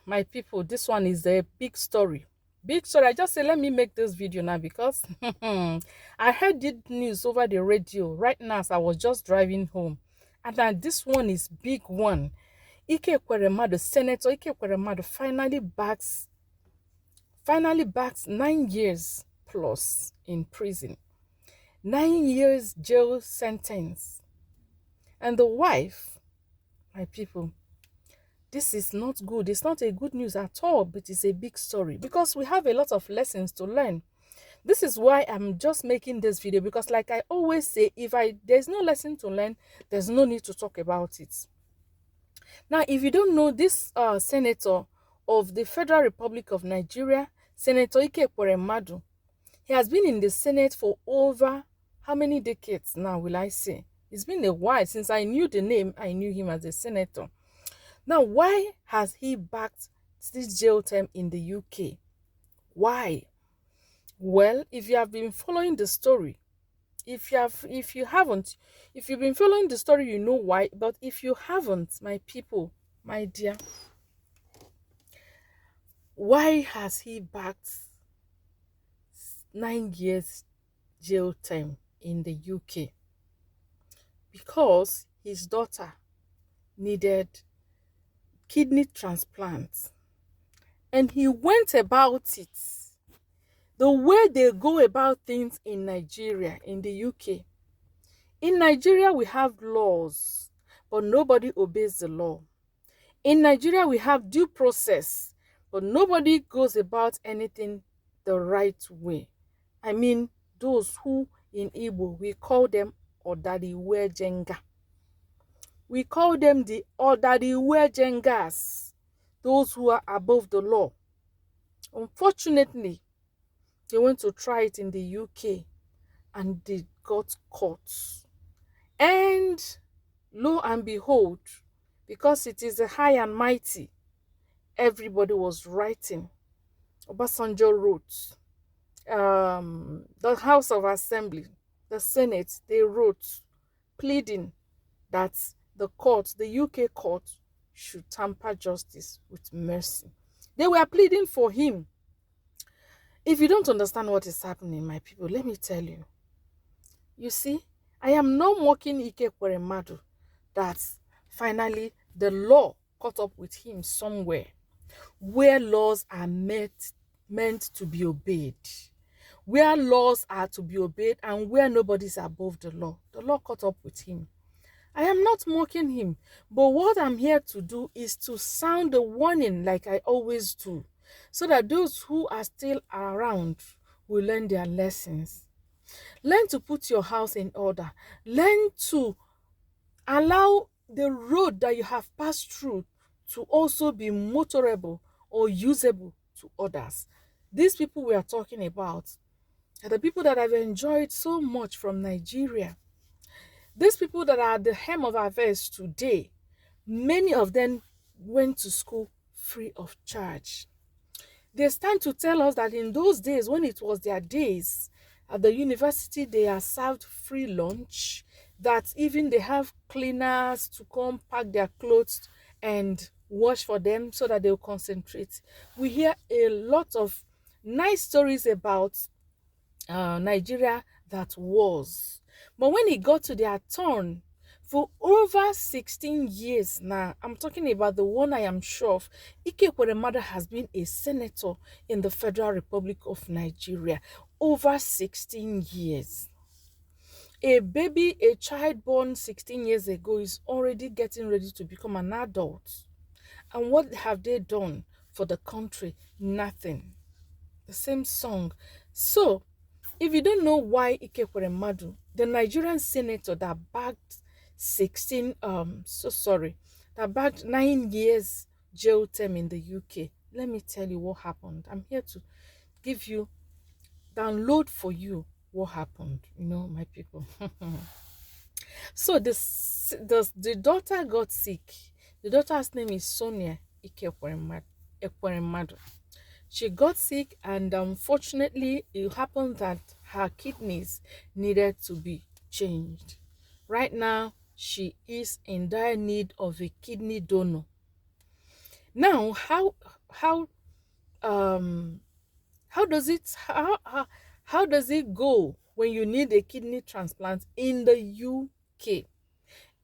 My people, this one is a big story. Big story. I just say let me make this video now because I heard the news over the radio right now as I was just driving home. And then this one is big one. Ekweremadu, Senator Ekweremadu finally backs 9 years plus in prison. 9 years jail sentence. And the wife, my people, this is not good. It's not a good news at all, but it's a big story because we have a lot of lessons to learn. This is why I'm just making this video because like I always say, if there's no lesson to learn, there's no need to talk about it. Now, if you don't know, this senator of the Federal Republic of Nigeria, Senator Ekweremadu, he has been in the Senate for over how many decades now, will I say? It's been a while since I knew the name. I knew him as a senator. Now, why has he backed this jail term in the UK? Why? Well, if you have been following the story, if you've been following the story, you know why. But if you haven't, my people, my dear, why has he backed 9 years jail term in the UK? Because his daughter needed kidney transplant, and he went about it the way they go about things in Nigeria, in the UK. In Nigeria, we have laws, but nobody obeys the law. In Nigeria, we have due process, but nobody goes about anything the right way. I mean, those who in Igbo, we call them Odadiwe Jenga. We call them the Odadiwe Jengas, those who are above the law. Unfortunately, they went to try it in the UK and they got caught. And lo and behold, because it is a high and mighty, everybody was writing. Obasanjo wrote. The House of Assembly, the Senate, they wrote pleading that the court, the UK court, should tamper justice with mercy. They were pleading for him. If you don't understand what is happening, my people, let me tell you. You see, I am not mocking Ekweremadu that finally the law caught up with him somewhere where laws are meant to be obeyed. Where laws are to be obeyed and where nobody's above the law. The law caught up with him. I am not mocking him, but what I'm here to do is to sound a warning like I always do, so that those who are still around will learn their lessons. Learn to put your house in order. Learn to allow the road that you have passed through to also be motorable or usable to others. These people we are talking about are the people that I've enjoyed so much from Nigeria. These people that are at the hem of our affairs today, many of them went to school free of charge. They stand to tell us that in those days, when it was their days at the university, they are served free lunch, that even they have cleaners to come pack their clothes and wash for them so that they'll concentrate. We hear a lot of nice stories about Nigeria that was. But when it got to their turn, for over 16 years now, I'm talking about the one I am sure of, Ekweremadu has been a senator in the Federal Republic of Nigeria. Over 16 years. A child born 16 years ago is already getting ready to become an adult. And what have they done for the country? Nothing. The same song. So, if you don't know why Ekweremadu, the Nigerian senator that backed that backed 9 years jail term in the UK, let me tell you what happened. I'm here to download for you what happened, my people. So the daughter got sick. The daughter's name is Sonia Ekweremadu. She got sick, and unfortunately, it happened that her kidneys needed to be changed. Right now, she is in dire need of a kidney donor. Now, um how does it how does it go when you need a kidney transplant in the UK?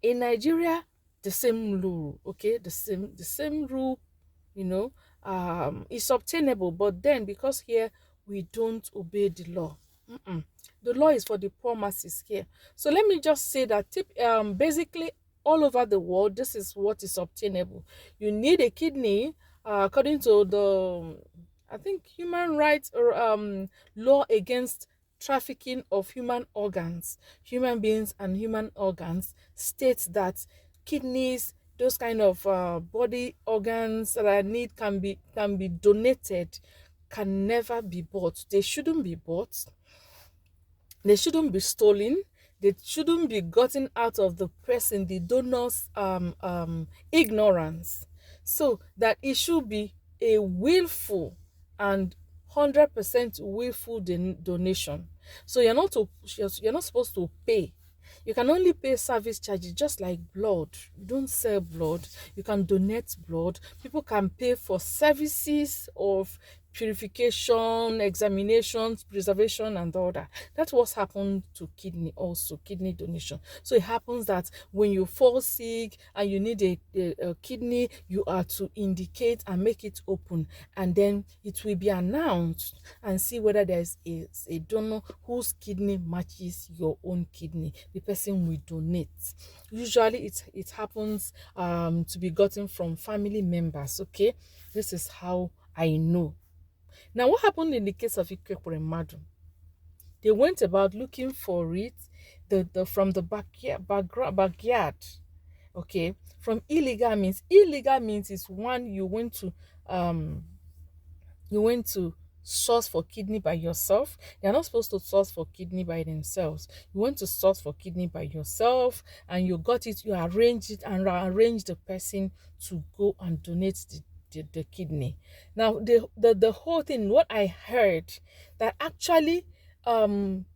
In Nigeria, the same rule, okay, the same rule, you know, is obtainable. But then, because here we don't obey the law, the law is for the poor masses here. So let me just say that basically all over the world, this is what is obtainable. You need a kidney, according to the I think human rights or law against trafficking of human organs, human beings and human organs, states that kidneys, those kind of body organs that I need, can be donated, can never be bought. They shouldn't be bought. They shouldn't be stolen. They shouldn't be gotten out of the person, the donor's ignorance. So that it should be a willful and 100% willful donation. So you're not supposed to pay. You can only pay service charges, just like blood. You don't sell blood. You can donate blood. People can pay for services of purification, examinations, preservation, and all that. That's what's happened to kidney also, kidney donation. So it happens that when you fall sick and you need a kidney, you are to indicate and make it open, and then it will be announced and see whether there's a donor whose kidney matches your own kidney. The person will donate. Usually it happens to be gotten from family members. Okay, this is how I know. Now, what happened in the case of Ekweremadu? They went about looking for it, from the backyard. Okay, from illegal means. Illegal means is one you went to source for kidney by yourself. You're not supposed to source for kidney by themselves. You went to source for kidney by yourself, and you got it. You arranged it and arranged the person to go and donate the kidney. Now, the whole thing, what I heard, that actually took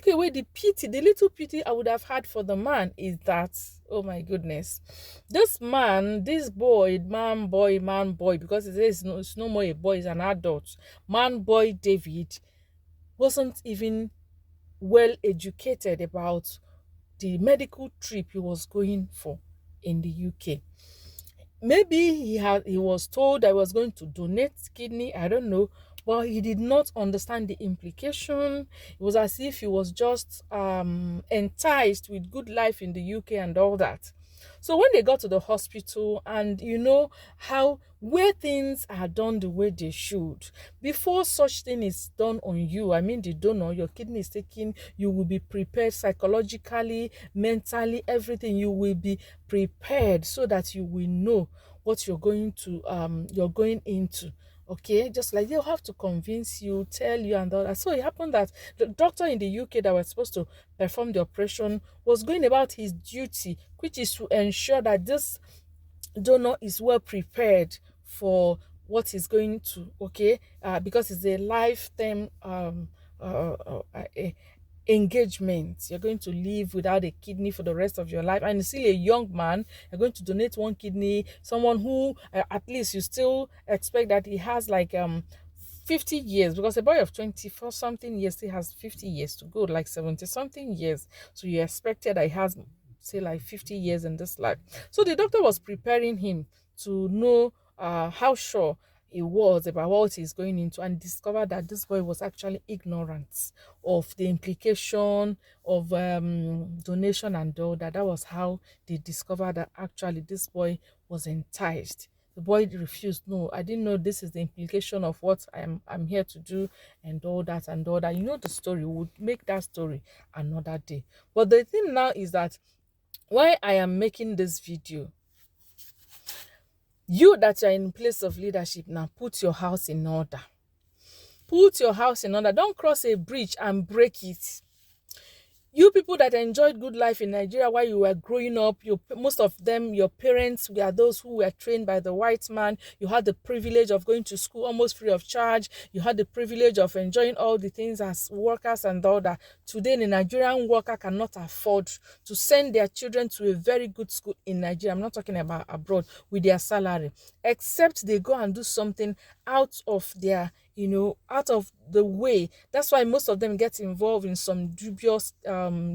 away the pity, the little pity I would have had for the man, is that, oh my goodness, this man, this man, boy, because it's no more a boy, it's an adult. Man, boy, David wasn't even well educated about the medical trip he was going for in the UK. Maybe he was told I was going to donate kidney, I don't know, but he did not understand the implication. It was as if he was just enticed with good life in the UK and all that. So when they got to the hospital, and you know how where things are done the way they should, before such thing is done on you, I mean the donor, your kidney is taken, you will be prepared psychologically, mentally, everything. You will be prepared so that you will know what you're going into. Okay, just like they'll have to convince you, tell you, and all that. So it happened that the doctor in the UK that was supposed to perform the operation was going about his duty, which is to ensure that this donor is well prepared for what he's going to, okay, because it's a lifetime engagement. You're going to live without a kidney for the rest of your life, and you're still a young man. You're going to donate one kidney, someone who at least you still expect that he has like 50 years, because a boy of 24 something years still has 50 years to go, like 70 something years. So you expected that he has, say, like 50 years in this life. So the doctor was preparing him to know how sure he was about what he's going into, and discovered that this boy was actually ignorant of the implication of donation and all that. That was how they discovered that actually this boy was enticed. The boy refused. No, I didn't know this is the implication of what I'm here to do, and all that and all that. You know the story. We would make that story another day. But the thing now is that why I am making this video, you that are in place of leadership now, put your house in order. Put your house in order. Don't cross a bridge and break it. You people that enjoyed good life in Nigeria while you were growing up, most of them, your parents were those who were trained by the white man. You had the privilege of going to school almost free of charge. You had the privilege of enjoying all the things as workers and all that. Today, the Nigerian worker cannot afford to send their children to a very good school in Nigeria. I'm not talking about abroad with their salary, except they go and do something out of their out of the way. That's why most of them get involved in some dubious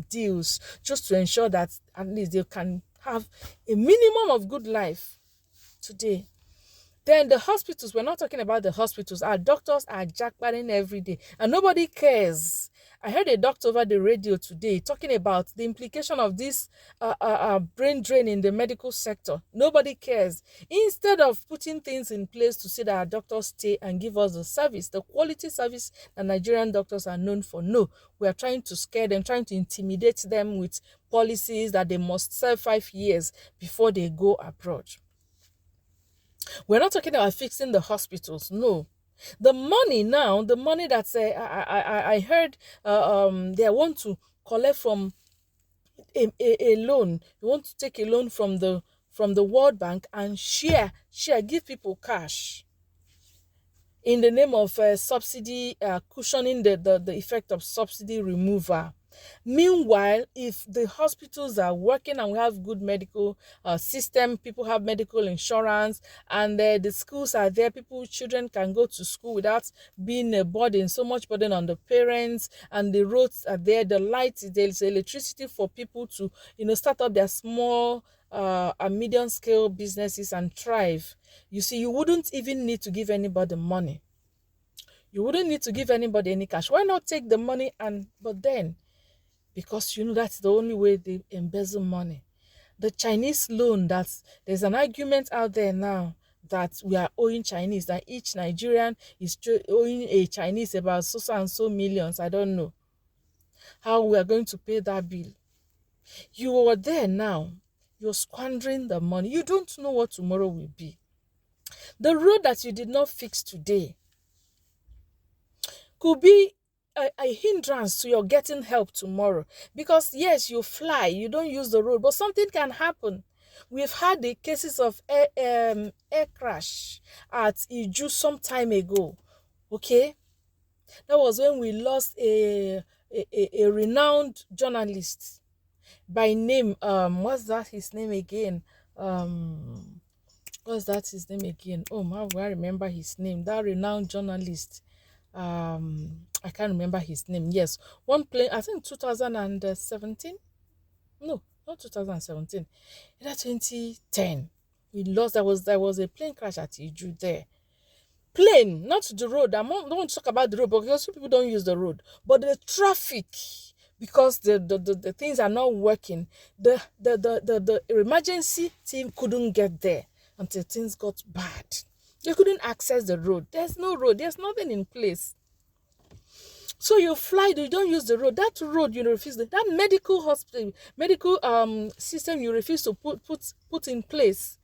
deals just to ensure that at least they can have a minimum of good life today. Then the hospitals, we're not talking about the hospitals. Our doctors are jackpotting every day and nobody cares. I heard a doctor over the radio today talking about the implication of this brain drain in the medical sector. Nobody cares. Instead of putting things in place to see that our doctors stay and give us the service, the quality service that Nigerian doctors are known for, no, we are trying to scare them, trying to intimidate them with policies that they must serve 5 years before they go abroad. We're not talking about fixing the hospitals, no. The money now, the money that's I heard they want to collect from a loan. They want to take a loan from the World Bank and give people cash in the name of subsidy, cushioning the effect of subsidy removal. Meanwhile, if the hospitals are working and we have good medical system, people have medical insurance, and the schools are there, children can go to school without being a burden, so much burden on the parents, and the roads are there, the lights, there's electricity for people to start up their small and medium scale businesses and thrive. You see, you wouldn't even need to give anybody money. You wouldn't need to give anybody any cash. Why not take the money but then, because that's the only way they embezzle money. The Chinese loan, there's an argument out there now that we are owing Chinese, that each Nigerian is owing a Chinese about so and so millions. I don't know how we are going to pay that bill. You are there now. You're squandering the money. You don't know what tomorrow will be. The road that you did not fix today could be a hindrance to your getting help tomorrow. Because yes, you fly, you don't use the road, but something can happen. We've had the cases of air crash at Iju some time ago. Okay, that was when we lost a renowned journalist by name, what's that his name again? What's that his name again? Oh, how will I remember his name? That renowned journalist. I can't remember his name. Yes, one plane, I think 2017. No, not 2017. Either 2010. We lost. There was a plane crash at Iju there. Plane, not the road. I don't want to talk about the road because people don't use the road, but the traffic, because the things are not working. The emergency team couldn't get there until things got bad. They couldn't access the road. There's no road. There's nothing in place. So you fly, you don't use the road. That road you refuse, that medical system you refuse to put in place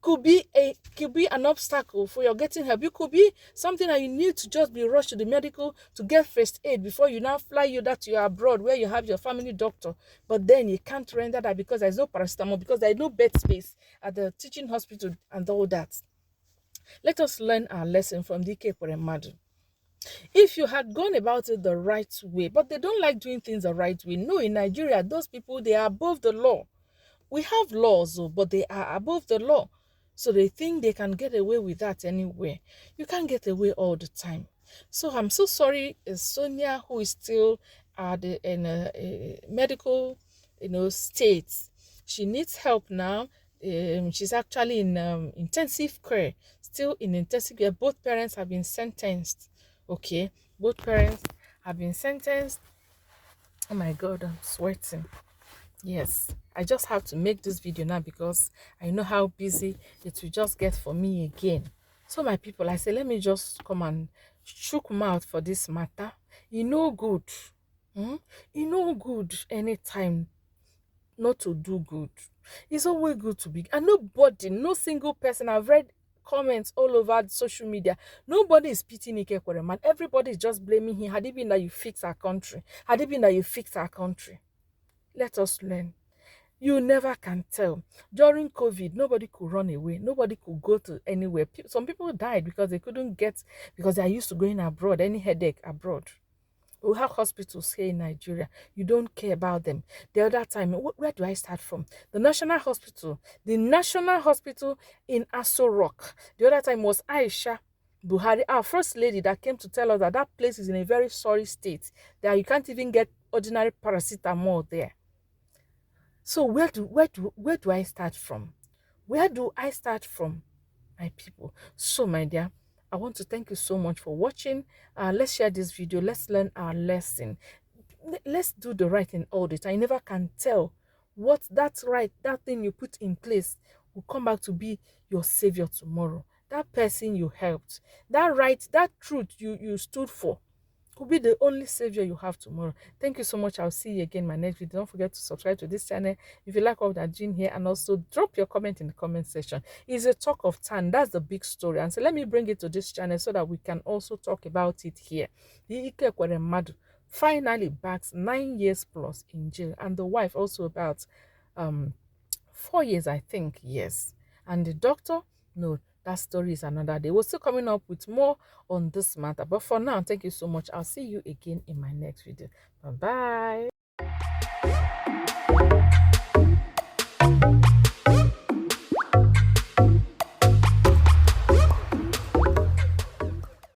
could be an obstacle for your getting help. It could be something that you need to just be rushed to the medical to get first aid before you now fly you that you are abroad where you have your family doctor. But then you can't render that because there's no paracetamol, because there's no bed space at the teaching hospital and all that. Let us learn our lesson from the Ekweremadu. If you had gone about it the right way, but they don't like doing things the right way. No, in Nigeria, those people, they are above the law. We have laws, but they are above the law. So they think they can get away with that anywhere. You can't get away all the time. So I'm so sorry, Sonia, who is still in a medical, state. She needs help now. She's actually in intensive care, still in intensive care. Both parents have been sentenced. Okay, both parents have been sentenced. Oh my God, I'm sweating. Yes, I just have to make this video now because I know how busy it will just get for me again. So my people, I say, let me just come and shook mouth for this matter. Good. Good anytime not to do good. It's always good to be. And nobody, no single person, I've read comments all over social media. Nobody is pitying Ekweremadu. Everybody is just blaming him. Had it been that you fix our country? Had it been that you fix our country? Let us learn. You never can tell. During COVID, nobody could run away. Nobody could go to anywhere. Some people died because they couldn't get, because they are used to going abroad, any headache abroad. We have hospitals here in Nigeria. You don't care about them. The other time, where do I start from? The National Hospital. The National Hospital in Aso Rock. The other time was Aisha Buhari, our first lady, that came to tell us that that place is in a very sorry state, that you can't even get ordinary paracetamol there. So where do I start from? Where do I start from, my people? So, my dear, I want to thank you so much for watching. Let's share this video. Let's learn our lesson. Let's do the right thing all the time. You never can tell what that thing you put in place will come back to be your savior tomorrow. That person you helped, that truth you stood for, could be the only savior you have tomorrow. Thank you so much. I'll see you again in my next video. Don't forget to subscribe to this channel if you like what I'm doing here, and also drop your comment in the comment section. It's a talk of time. That's the big story, and so let me bring it to this channel so that we can also talk about it here. The Ekweremadu finally backs 9 years plus in jail, and the wife also about 4 years, I think. Yes. And the doctor, no, that story is another day. We're still coming up with more on this matter. But for now, thank you so much. I'll see you again in my next video. Bye-bye.